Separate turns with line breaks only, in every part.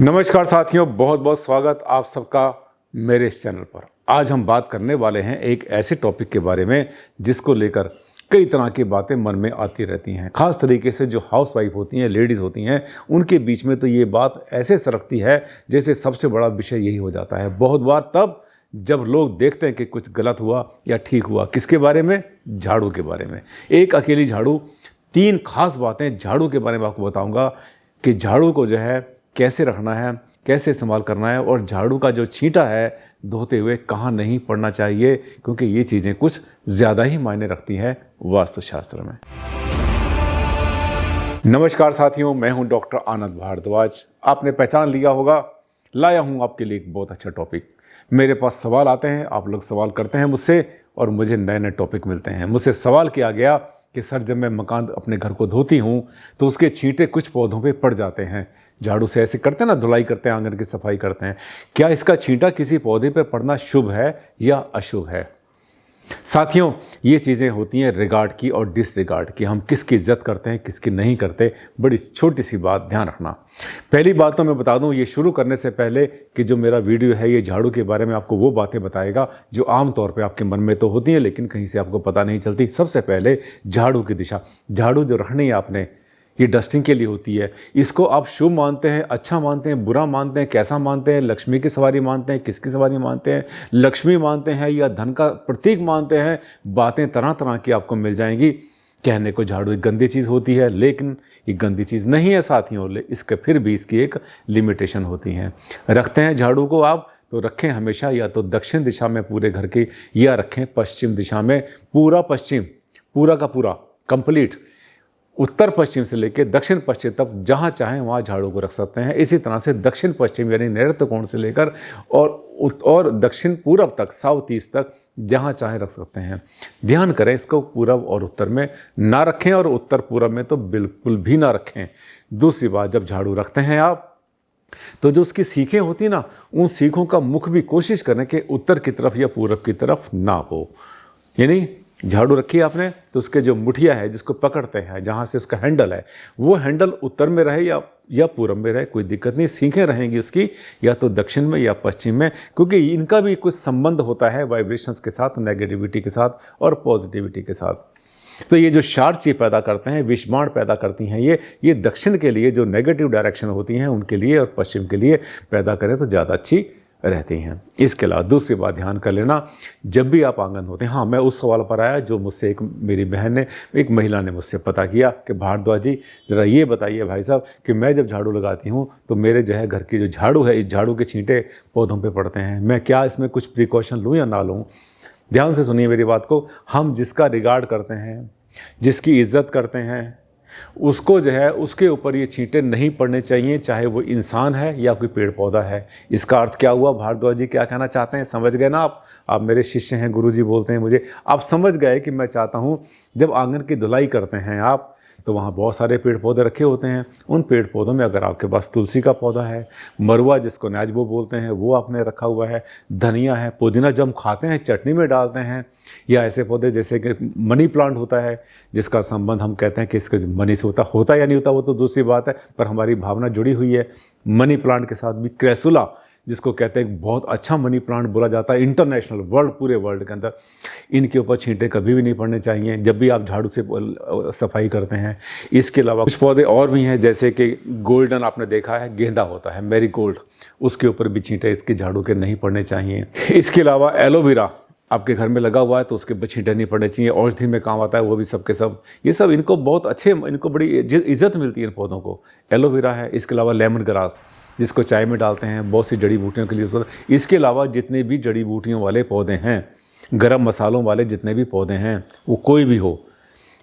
नमस्कार साथियों, बहुत बहुत स्वागत आप सबका मेरे इस चैनल पर। आज हम बात करने वाले हैं एक ऐसे टॉपिक के बारे में जिसको लेकर कई तरह की बातें मन में आती रहती हैं। खास तरीके से जो हाउसवाइफ होती हैं, लेडीज़ होती हैं, उनके बीच में तो ये बात ऐसे सरकती है जैसे सबसे बड़ा विषय यही हो जाता है। बहुत बार तब जब लोग देखते हैं कि कुछ गलत हुआ या ठीक हुआ। किसके बारे में? झाड़ू के बारे में। एक अकेली झाड़ू, तीन खास बातें झाड़ू के बारे में आपको बताऊँगा कि झाड़ू को जो है कैसे रखना है, कैसे इस्तेमाल करना है, और झाड़ू का जो छींटा है धोते हुए कहाँ नहीं पड़ना चाहिए, क्योंकि ये चीज़ें कुछ ज़्यादा ही मायने रखती हैं वास्तुशास्त्र में। नमस्कार साथियों, मैं हूं डॉक्टर आनंद भारद्वाज। आपने पहचान लिया होगा, लाया हूं आपके लिए एक बहुत अच्छा टॉपिक। मेरे पास सवाल आते हैं, आप लोग सवाल करते हैं मुझसे, और मुझे नए नए टॉपिक मिलते हैं। मुझसे सवाल किया गया कि सर, जब मैं मकान अपने घर को धोती हूँ तो उसके छींटे कुछ पौधों पे पड़ जाते हैं। झाड़ू से ऐसे करते हैं ना, धुलाई करते हैं, आंगन की सफाई करते हैं, क्या इसका छींटा किसी पौधे पे पड़ना शुभ है या अशुभ है? साथियों, ये चीज़ें होती हैं रिगार्ड की और डिसरिगार्ड की। हम किसकी इज्जत करते हैं, किसकी नहीं करते, बड़ी छोटी सी बात ध्यान रखना। पहली बात तो मैं बता दूं, ये शुरू करने से पहले कि जो मेरा वीडियो है ये झाड़ू के बारे में आपको वो बातें बताएगा जो आम तौर पे आपके मन में तो होती हैं लेकिन कहीं से आपको पता नहीं चलती। सबसे पहले झाड़ू की दिशा। झाड़ू जो रखनी है आपने, ये डस्टिंग के लिए होती है। इसको आप शुभ मानते हैं, अच्छा मानते हैं, बुरा मानते हैं, कैसा मानते हैं? लक्ष्मी की सवारी मानते हैं, किसकी सवारी मानते हैं? लक्ष्मी मानते हैं या धन का प्रतीक मानते हैं? बातें तरह तरह की आपको मिल जाएंगी। कहने को झाड़ू एक गंदी चीज़ होती है, लेकिन ये गंदी चीज़ नहीं है साथियों। इसके फिर भी इसकी एक लिमिटेशन होती है। रखते हैं झाड़ू को आप तो रखें हमेशा या तो दक्षिण दिशा में पूरे घर की, या रखें पश्चिम दिशा में। पूरा पश्चिम, पूरा का पूरा कंप्लीट, उत्तर पश्चिम से लेकर दक्षिण पश्चिम तक जहाँ चाहें वहाँ झाड़ू को रख सकते हैं। इसी तरह से दक्षिण पश्चिम यानी नैऋत्य कोण से लेकर और दक्षिण पूरब तक, साउथ ईस्ट तक जहाँ चाहें रख सकते हैं। ध्यान करें, इसको पूरब और उत्तर में ना रखें और उत्तर पूरब में तो बिल्कुल भी ना रखें। दूसरी बात, जब झाड़ू रखते हैं आप तो जो उसकी सीखें होती ना, उन सीखों का मुख भी कोशिश करें कि उत्तर की तरफ या पूरब की तरफ ना हो। यानी झाड़ू रखी आपने तो उसके जो मुठिया है जिसको पकड़ते हैं, जहाँ से उसका हैंडल है, वो हैंडल उत्तर में रहे या पूरब में रहे, कोई दिक्कत नहीं। सीखें रहेंगी उसकी या तो दक्षिण में या पश्चिम में, क्योंकि इनका भी कुछ संबंध होता है वाइब्रेशंस के साथ, नेगेटिविटी के साथ और पॉजिटिविटी के साथ। तो ये जो शार्प चीज पैदा करते हैं, विषबाण पैदा करती हैं, ये दक्षिण के लिए जो नेगेटिव डायरेक्शन होती हैं उनके लिए, और पश्चिम के लिए पैदा करें तो ज़्यादा अच्छी रहती हैं। इसके अलावा दूसरी बात ध्यान कर लेना, जब भी आप आंगन होते हैं। हाँ, मैं उस सवाल पर आया जो मुझसे एक मेरी बहन ने, एक महिला ने मुझसे पता किया कि भारद्वाज जी ज़रा ये बताइए भाई साहब कि मैं जब झाड़ू लगाती हूँ तो मेरे जो है घर की जो झाड़ू है, इस झाड़ू के छींटे पौधों पे पड़ते हैं, मैं क्या इसमें कुछ प्रिकॉशन लूँ या ना लूँ? ध्यान से सुनिए मेरी बात को। हम जिसका रिगार्ड करते हैं, जिसकी इज्जत करते हैं, उसको जो है उसके ऊपर ये छींटे नहीं पड़ने चाहिए, चाहे वो इंसान है या कोई पेड़ पौधा है। इसका अर्थ क्या हुआ? भारद्वाज जी क्या कहना चाहते हैं? समझ गए ना आप मेरे शिष्य हैं, गुरुजी बोलते हैं मुझे, आप समझ गए कि मैं चाहता हूँ जब आंगन की धुलाई करते हैं आप तो वहाँ बहुत सारे पेड़ पौधे रखे होते हैं। उन पेड़ पौधों में अगर आपके पास तुलसी का पौधा है, मरुआ जिसको नाजबो बोलते हैं वो आपने रखा हुआ है, धनिया है, पुदीना जो हम खाते हैं चटनी में डालते हैं, या ऐसे पौधे जैसे कि मनी प्लांट होता है जिसका संबंध हम कहते हैं कि इसके मनी से होता या नहीं होता वो तो दूसरी बात है, पर हमारी भावना जुड़ी हुई है मनी प्लांट के साथ भी। क्रेसुला जिसको कहते हैं बहुत अच्छा मनी प्लांट बोला जाता है इंटरनेशनल वर्ल्ड, पूरे वर्ल्ड के अंदर, इनके ऊपर छींटे कभी भी नहीं पड़ने चाहिए जब भी आप झाड़ू से सफाई करते हैं। इसके अलावा कुछ पौधे और भी हैं जैसे कि गोल्डन, आपने देखा है गेंदा होता है, मैरीगोल्ड, उसके ऊपर भी छींटे इसके झाड़ू के नहीं पड़ने चाहिए। इसके अलावा एलोवेरा आपके घर में लगा हुआ है तो उसके ऊपर छींटे नहीं पड़ने चाहिए, औषधि में काम आता है वो भी सबके सब। ये सब इनको बहुत अच्छे, इनको बड़ी इज्जत मिलती है इन पौधों को। एलोवेरा है, इसके अलावा लेमन ग्रास जिसको चाय में डालते हैं, बहुत सी जड़ी बूटियों के लिए। इसके अलावा जितने भी जड़ी बूटियों वाले पौधे हैं, गरम मसालों वाले जितने भी पौधे हैं, वो कोई भी हो,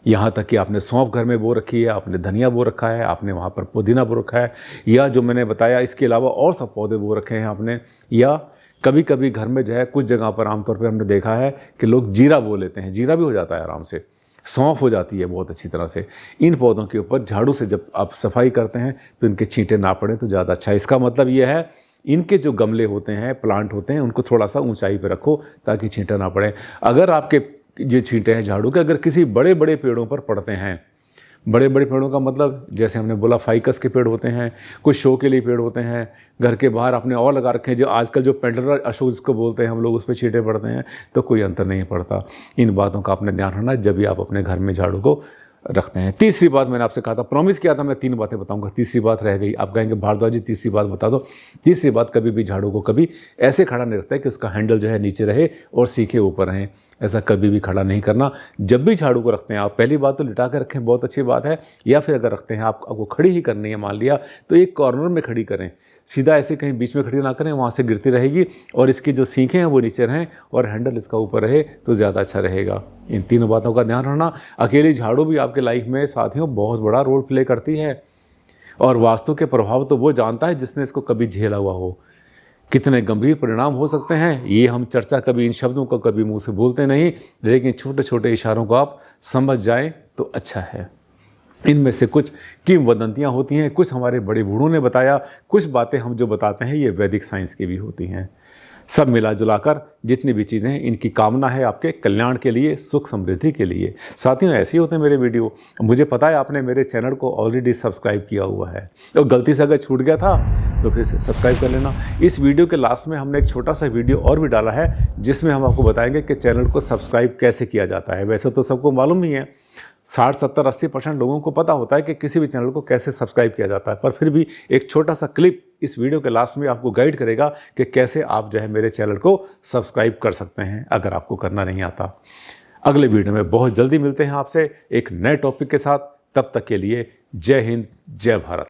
यहाँ तक कि आपने सौंफ घर में बो रखी है, आपने धनिया बो रखा है, आपने वहाँ पर पुदीना बो रखा है, या जो मैंने बताया इसके अलावा और सब पौधे बो रखे हैं आपने, या कभी कभी घर में जो है कुछ जगह पर आमतौर पर हमने देखा है कि लोग जीरा बो लेते हैं, जीरा भी हो जाता है आराम से, सौंफ हो जाती है बहुत अच्छी तरह से। इन पौधों के ऊपर झाड़ू से जब आप सफाई करते हैं तो इनके छींटे ना पड़े तो ज़्यादा अच्छा है। इसका मतलब ये है इनके जो गमले होते हैं, प्लांट होते हैं, उनको थोड़ा सा ऊंचाई पे रखो ताकि छींटे ना पड़े। अगर आपके जो छींटे हैं झाड़ू के अगर किसी बड़े बड़े पेड़ों पर पड़ते हैं, बड़े बड़े पेड़ों का मतलब जैसे हमने बोला फाइकस के पेड़ होते हैं, कुछ शो के लिए पेड़ होते हैं, घर के बाहर आपने और लगा रखे हैं, जो आजकल जो पेंडलर अशोक जिसको बोलते हैं हम लोग, उस पर छींटे पड़ते हैं, तो कोई अंतर नहीं पड़ता। इन बातों का आपने ध्यान रखना जब भी आप अपने घर में झाड़ू को रखते हैं। तीसरी बात मैंने आपसे कहा था, प्रॉमिस किया था मैं 3 बातें बताऊंगा, तीसरी बात रह गई। आप कहेंगे भारद्वाज जी तीसरी बात बता दो। तीसरी बात, कभी भी झाड़ू को कभी ऐसे खड़ा नहीं रखता है कि उसका हैंडल जो है नीचे रहे और सीखे ऊपर रहें, ऐसा कभी भी खड़ा नहीं करना। जब भी झाड़ू को रखते हैं आप, पहली बात तो लिटा के रखें, बहुत अच्छी बात है, या फिर अगर रखते हैं आपको खड़ी ही करनी है मान लिया, तो एक कॉर्नर में खड़ी करें, सीधा ऐसे कहीं बीच में खड़ी ना करें, वहाँ से गिरती रहेगी, और इसकी जो सीखें हैं वो नीचे रहें और हैंडल इसका ऊपर रहे तो ज़्यादा अच्छा रहेगा। इन तीनों बातों का ध्यान रखना। अकेली झाड़ू भी आपके लाइफ में साथियों बहुत बड़ा रोल प्ले करती है, और वास्तु के प्रभाव तो वो जानता है जिसने इसको कभी झेला हुआ हो। कितने गंभीर परिणाम हो सकते हैं ये हम चर्चा कभी इन शब्दों को कभी मुंह से बोलते नहीं, लेकिन छोटे छोटे इशारों को आप समझ जाएं तो अच्छा है। इनमें से कुछ किंवदंतियाँ होती हैं, कुछ हमारे बड़े बूढ़ों ने बताया, कुछ बातें हम जो बताते हैं ये वैदिक साइंस की भी होती हैं। सब मिला जुलाकर जितनी भी चीज़ें हैं, इनकी कामना है आपके कल्याण के लिए, सुख समृद्धि के लिए। साथियों ऐसे ही होते हैं मेरे वीडियो। मुझे पता है आपने मेरे चैनल को ऑलरेडी सब्सक्राइब किया हुआ है, और गलती से अगर छूट गया था तो फिर सब्सक्राइब कर लेना। इस वीडियो के लास्ट में हमने एक छोटा सा वीडियो और भी डाला है, जिसमें हम आपको बताएंगे कि चैनल को सब्सक्राइब कैसे किया जाता है। वैसे तो सबको मालूम ही है, 60, 70, 80% लोगों को पता होता है कि किसी भी चैनल को कैसे सब्सक्राइब किया जाता है, पर फिर भी एक छोटा सा क्लिप इस वीडियो के लास्ट में आपको गाइड करेगा कि कैसे आप जो है मेरे चैनल को सब्सक्राइब कर सकते हैं अगर आपको करना नहीं आता। अगले वीडियो में बहुत जल्दी मिलते हैं आपसे एक नए टॉपिक के साथ। तब तक के लिए जय हिंद, जय भारत।